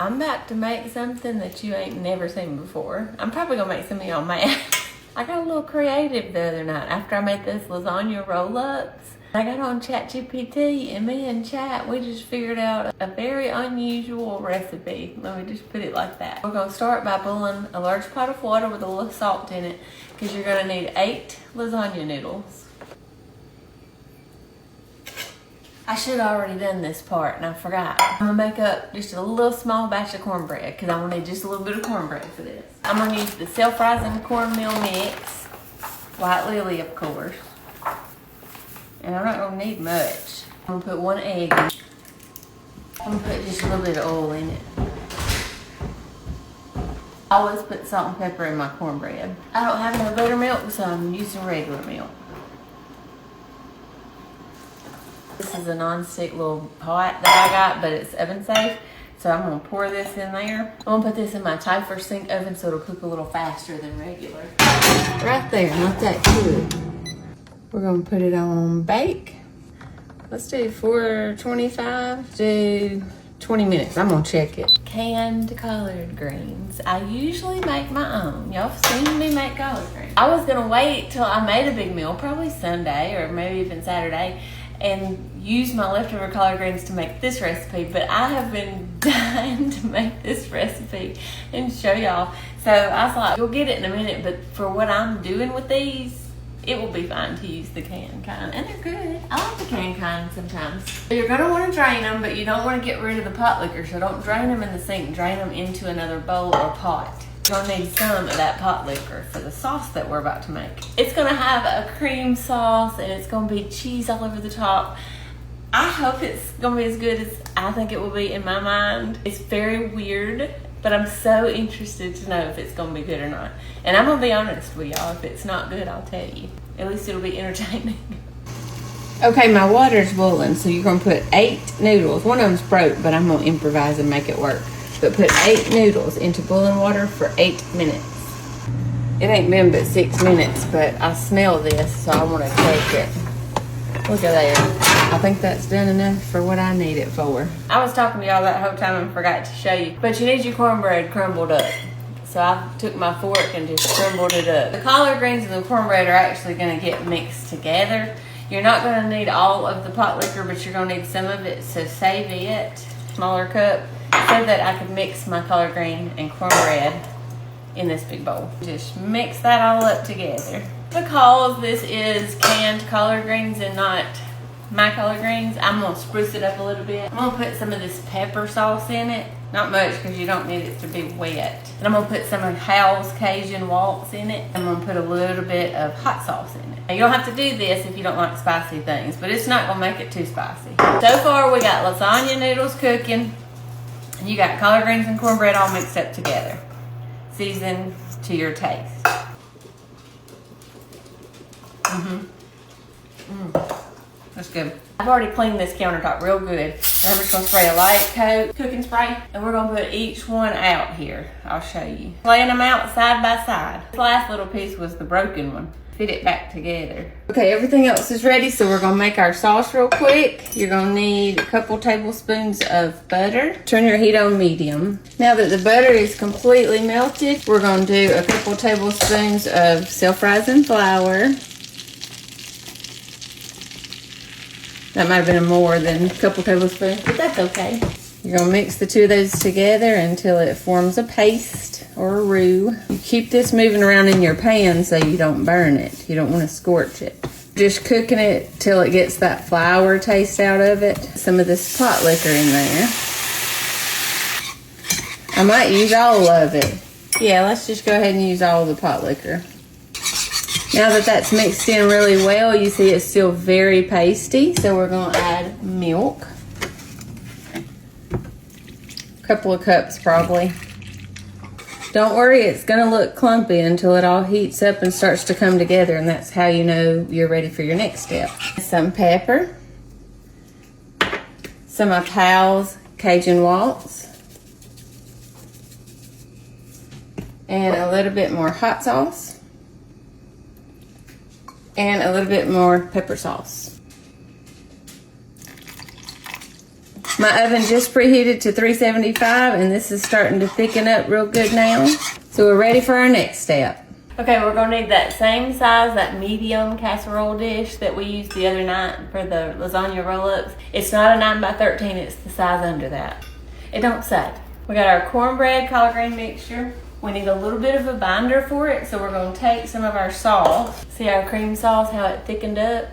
I'm about to make something that you ain't never seen before. I'm probably gonna make some of y'all mad. I got a little creative the other night after I made those lasagna roll-ups. I got on ChatGPT and me and Chat, we just figured out a very unusual recipe. Let me just put it like that. We're gonna start by boiling a large pot of water with a little salt in it because you're gonna need 8 lasagna noodles. I should have already done this part and I forgot. I'm gonna make up just a little small batch of cornbread because I'm gonna need just a little bit of cornbread for this. I'm gonna use the self-rising cornmeal mix, White Lily of course. And I'm not gonna need much. I'm gonna put 1 egg in. I'm gonna put just a little bit of oil in it. I always put salt and pepper in my cornbread. I don't have no buttermilk, so I'm using regular milk. This is a non-stick little pot that I got, but it's oven safe. So I'm gonna pour this in there. I'm gonna put this in my Typhus sink oven so it'll cook a little faster than regular. Right there, not that good. We're gonna put it on bake. Let's do 425, do 20 minutes. I'm gonna check it. Canned collard greens. I usually make my own. Y'all have seen me make collard greens. I was gonna wait till I made a big meal, probably Sunday or maybe even Saturday, and use my leftover collard greens to make this recipe, but I have been dying to make this recipe and show y'all. So I was like, you'll get it in a minute, but for what I'm doing with these, it will be fine to use the canned kind, and they're good. I like the canned kind sometimes. So you're gonna wanna drain them, but you don't wanna get rid of the pot liquor, so don't drain them in the sink, drain them into another bowl or pot. You're gonna need some of that pot liquor for the sauce that we're about to make. It's gonna have a cream sauce and it's gonna be cheese all over the top. I hope it's gonna be as good as I think it will be in my mind. It's very weird, but I'm so interested to know if it's gonna be good or not. And I'm gonna be honest with y'all, if it's not good, I'll tell you. At least it'll be entertaining. Okay, my water's boiling, so you're gonna put 8 noodles. One of them's broke, but I'm gonna improvise and make it work. But put 8 noodles into boiling water for 8 minutes. It ain't been but 6 minutes, but I smell this, so I want to take it. Look at that. I think that's done enough for what I need it for. I was talking to y'all that whole time and forgot to show you. But you need your cornbread crumbled up. So I took my fork and just crumbled it up. The collard greens and the cornbread are actually going to get mixed together. You're not going to need all of the pot liquor, but you're going to need some of it, so save it. Smaller cup. So that I could mix my collard green and cornbread in this big bowl. Just mix that all up together. Because this is canned collard greens and not my collard greens, I'm gonna spruce it up a little bit. I'm gonna put some of this pepper sauce in it. Not much because you don't need it to be wet. And I'm gonna put some of Hal's Cajun Waltz in it. I'm gonna put a little bit of hot sauce in it. Now, you don't have to do this if you don't like spicy things, but it's not gonna make it too spicy. So far we got lasagna noodles cooking. You got collard greens and cornbread all mixed up together. Season to your taste. That's good. I've already cleaned this countertop real good. I'm just gonna spray a light coat cooking spray, and we're gonna put each one out here. I'll show you. Laying them out side by side. This last little piece was the broken one. Fit it back together. Okay, everything else is ready, so we're gonna make our sauce real quick. You're gonna need a couple tablespoons of butter. Turn your heat on medium. Now that the butter is completely melted, we're gonna do a couple tablespoons of self-rising flour. That might have been more than a couple tablespoons, but that's okay. You're gonna mix the two of those together until it forms a paste or a roux. You keep this moving around in your pan so you don't burn it. You don't want to scorch it. Just cooking it till it gets that flour taste out of it. Some of this pot liquor in there. I might use all of it. Yeah, let's just go ahead and use all the pot liquor. Now that that's mixed in really well, you see it's still very pasty, so we're gonna add milk. A couple of cups probably. Don't worry, it's gonna look clumpy until it all heats up and starts to come together, and that's how you know you're ready for your next step. Some pepper, some of Hal's Cajun Waltz, and a little bit more hot sauce. And a little bit more pepper sauce. My oven just preheated to 375 and this is starting to thicken up real good now. So we're ready for our next step. Okay, we're gonna need that same size, that medium casserole dish that we used the other night for the lasagna roll-ups. It's not a 9 by 13, it's the size under that. It don't say. We got our cornbread collard green mixture. We need a little bit of a binder for it, so we're gonna take some of our sauce. See our cream sauce, how it thickened up?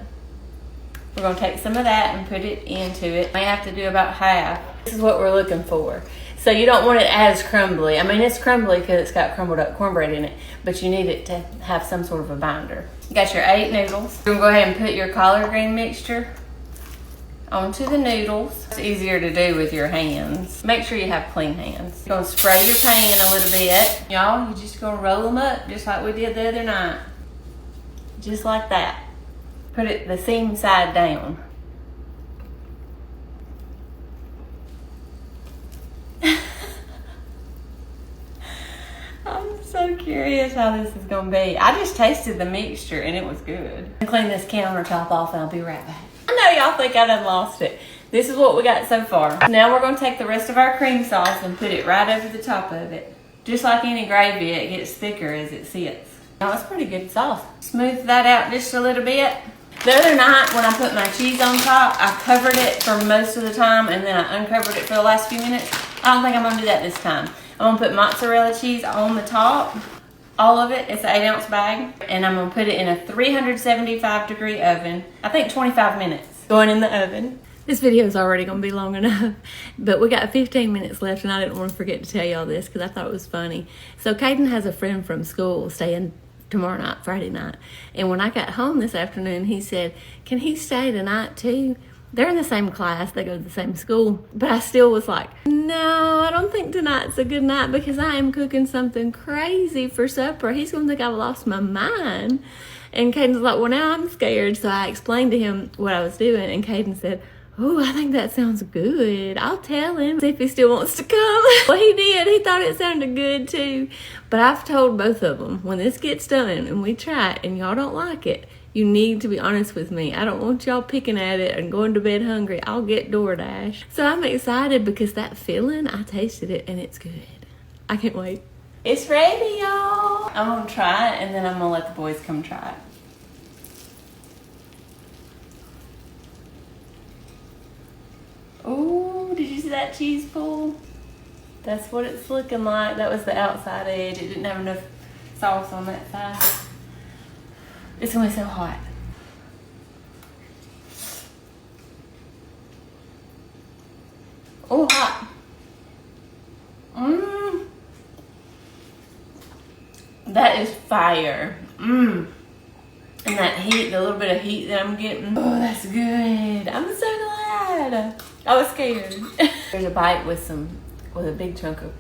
We're gonna take some of that and put it into it. I have to do about half. This is what we're looking for. So you don't want it as crumbly. I mean, it's crumbly because it's got crumbled up cornbread in it, but you need it to have some sort of a binder. You got your 8 noodles. You're gonna go ahead and put your collard green mixture onto the noodles. It's easier to do with your hands. Make sure you have clean hands. You're gonna spray your pan a little bit. Y'all, you're just gonna roll them up just like we did the other night. Just like that. Put it the seam side down. I'm so curious how this is gonna be. I just tasted the mixture and it was good. I'll clean this countertop off and I'll be right back. I know y'all think I done lost it. This is what we got so far. Now we're gonna take the rest of our cream sauce and put it right over the top of it. Just like any gravy, it gets thicker as it sits. Now it's pretty good sauce. Smooth that out just a little bit. The other night when I put my cheese on top, I covered it for most of the time and then I uncovered it for the last few minutes. I don't think I'm gonna do that this time. I'm gonna put mozzarella cheese on the top, all of it. It's an 8-ounce bag. And I'm gonna put it in a 375-degree oven. I think 25 minutes going in the oven. This video is already gonna be long enough, but we got 15 minutes left and I didn't want to forget to tell y'all this because I thought it was funny. So Caden has a friend from school staying tomorrow night, Friday night. And when I got home this afternoon, he said, can he stay tonight too? They're in the same class, they go to the same school, but I still was like, no, I don't think tonight's a good night because I am cooking something crazy for supper. He's gonna think I've lost my mind. And Caden's like, well, now I'm scared. So I explained to him what I was doing and Caden said, oh, I think that sounds good. I'll tell him, see if he still wants to come. Well, he did. He thought it sounded good too. But I've told both of them, when this gets done and we try it and y'all don't like it, you need to be honest with me. I don't want y'all picking at it and going to bed hungry. I'll get DoorDash. So I'm excited because that filling, I tasted it and it's good. I can't wait. It's ready, y'all. I'm gonna try it and then I'm gonna let the boys come try it. Oh, did you see that cheese pull? That's what it's looking like. That was the outside edge. It didn't have enough sauce on that side. It's gonna be so hot. Oh, hot. Mmm. That is fire. Mmm. And that heat, the little bit of heat that I'm getting. Oh, that's good. I'm so glad. I was scared. There's a bite with a big chunk of,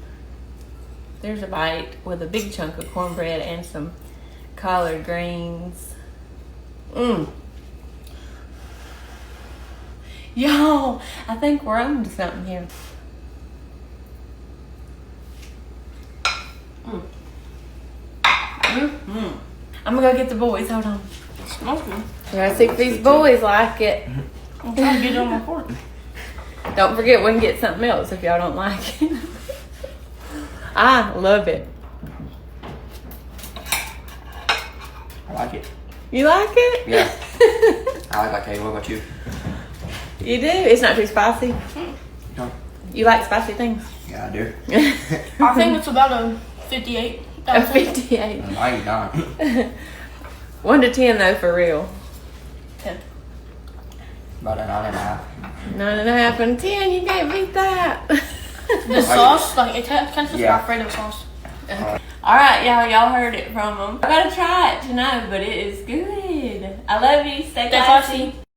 there's a bite with a big chunk of cornbread and some collard greens. Mmm. Y'all, I think we're on to something here. Mm. Mm-hmm. I'm gonna go get the boys. Hold on. Smells good. We gotta see if these boys like it. I'm trying to get it on my fork. Don't forget we can get something else if y'all don't like it. I love it. I like it. You like it? Yeah. I like it. What about you? You do? It's not too spicy? No. You like spicy things? Yeah, I do. I think it's about a 58. A 58. Why not? 1 to 10 though, for real. 10. About a 9.5. 9.5 and 10, you can't beat that. The sauce, like, it tastes like Alfredo sauce. Alright, y'all heard it from them. I gotta try it to know, but it is good. I love you. Stay classy.